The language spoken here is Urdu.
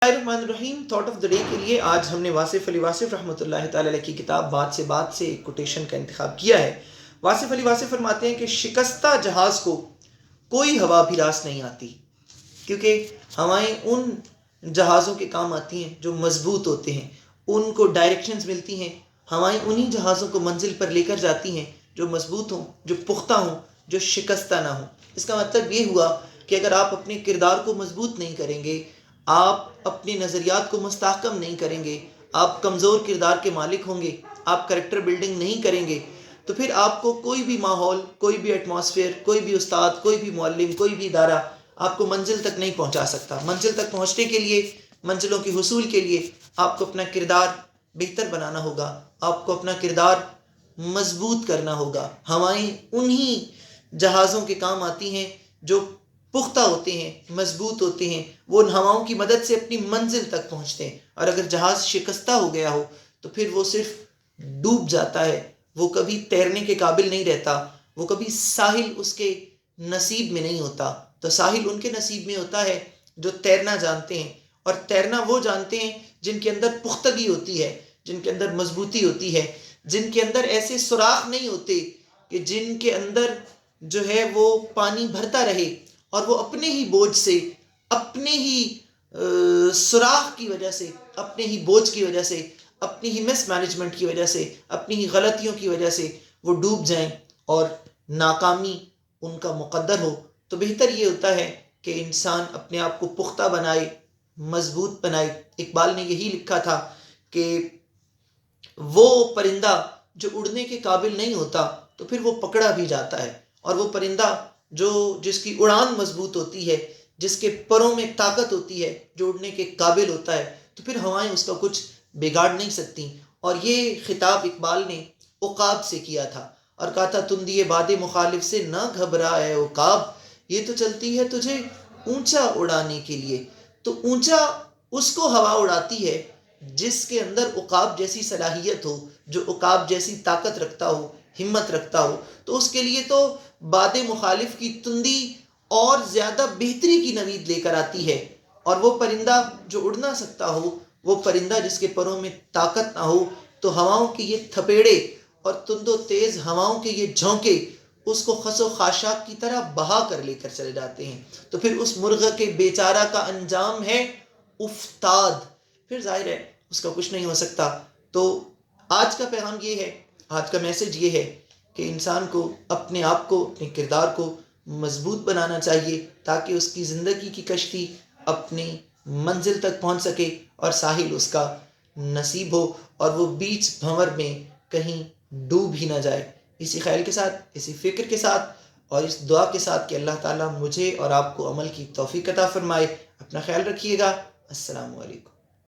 الرحیم تھاٹ آف دا ڈے کے لیے آج ہم نے واصف علی واصف رحمۃ اللہ تعالی علیہ کی کتاب بات سے ایک کوٹیشن کا انتخاب کیا ہے۔ واصف علی واصف فرماتے ہیں کہ شکستہ جہاز کو کوئی ہوا بھی راس نہیں آتی، کیونکہ ہوائیں ان جہازوں کے کام آتی ہیں جو مضبوط ہوتے ہیں، ان کو ڈائریکشنز ملتی ہیں، ہوائیں انہی جہازوں کو منزل پر لے کر جاتی ہیں جو مضبوط ہوں، جو پختہ ہوں، جو شکستہ نہ ہوں۔ اس کا مطلب یہ ہوا کہ اگر آپ اپنے کردار کو مضبوط نہیں کریں گے، آپ اپنے نظریات کو مستحکم نہیں کریں گے، آپ کمزور کردار کے مالک ہوں گے، آپ کریکٹر بلڈنگ نہیں کریں گے، تو پھر آپ کو کوئی بھی ماحول، کوئی بھی ایٹماسفیئر، کوئی بھی استاد، کوئی بھی معلم، کوئی بھی ادارہ آپ کو منزل تک نہیں پہنچا سکتا۔ منزل تک پہنچنے کے لیے، منزلوں کے حصول کے لیے آپ کو اپنا کردار بہتر بنانا ہوگا، آپ کو اپنا کردار مضبوط کرنا ہوگا۔ ہوائیں انہی جہازوں کے کام آتی ہیں جو پختہ ہوتے ہیں، مضبوط ہوتے ہیں، وہ ان ہواؤں کی مدد سے اپنی منزل تک پہنچتے ہیں۔ اور اگر جہاز شکستہ ہو گیا ہو تو پھر وہ صرف ڈوب جاتا ہے، وہ کبھی تیرنے کے قابل نہیں رہتا، وہ کبھی ساحل اس کے نصیب میں نہیں ہوتا۔ تو ساحل ان کے نصیب میں ہوتا ہے جو تیرنا جانتے ہیں، اور تیرنا وہ جانتے ہیں جن کے اندر پختگی ہوتی ہے، جن کے اندر مضبوطی ہوتی ہے، جن کے اندر ایسے سوراخ نہیں ہوتے کہ جن کے اندر جو ہے وہ پانی بھرتا رہے اور وہ اپنے ہی بوجھ سے، اپنے ہی سوراخ کی وجہ سے، اپنے ہی بوجھ کی وجہ سے، اپنی ہی مس مینجمنٹ کی وجہ سے، اپنی ہی غلطیوں کی وجہ سے وہ ڈوب جائیں اور ناکامی ان کا مقدر ہو۔ تو بہتر یہ ہوتا ہے کہ انسان اپنے آپ کو پختہ بنائے، مضبوط بنائے۔ اقبال نے یہی لکھا تھا کہ وہ پرندہ جو اڑنے کے قابل نہیں ہوتا تو پھر وہ پکڑا بھی جاتا ہے، اور وہ پرندہ جس کی اڑان مضبوط ہوتی ہے، جس کے پروں میں طاقت ہوتی ہے، جو اڑنے کے قابل ہوتا ہے، تو پھر ہوائیں اس کا کچھ بگاڑ نہیں سکتی۔ اور یہ خطاب اقبال نے عقاب سے کیا تھا اور کہا تھا تندی باد مخالف سے نہ گھبرا اے عقاب، یہ تو چلتی ہے تجھے اونچا اڑانے کے لیے۔ تو اونچا اس کو ہوا اڑاتی ہے جس کے اندر عقاب جیسی صلاحیت ہو، جو عقاب جیسی طاقت رکھتا ہو، ہمت رکھتا ہو۔ تو اس کے لیے تو باد مخالف کی تندی اور زیادہ بہتری کی نوید لے کر آتی ہے، اور وہ پرندہ جو اڑ نہ سکتا ہو، وہ پرندہ جس کے پروں میں طاقت نہ ہو، تو ہواؤں کے یہ تھپیڑے اور تند و تیز ہواؤں کے یہ جھونکے اس کو خس و خاشاک کی طرح بہا کر لے کر چلے جاتے ہیں۔ تو پھر اس مرغ کے بیچارہ کا انجام ہے افتاد، پھر ظاہر ہے اس کا کچھ نہیں ہو سکتا۔ تو آج کا پیغام یہ ہے، آج کا میسج یہ ہے کہ انسان کو اپنے آپ کو، اپنے کردار کو مضبوط بنانا چاہیے تاکہ اس کی زندگی کی کشتی اپنی منزل تک پہنچ سکے اور ساحل اس کا نصیب ہو، اور وہ بیچ بھنور میں کہیں ڈوب ہی نہ جائے۔ اسی خیال کے ساتھ، اسی فکر کے ساتھ اور اس دعا کے ساتھ کہ اللہ تعالیٰ مجھے اور آپ کو عمل کی توفیق عطا فرمائے، اپنا خیال رکھیے گا۔ السلام علیکم۔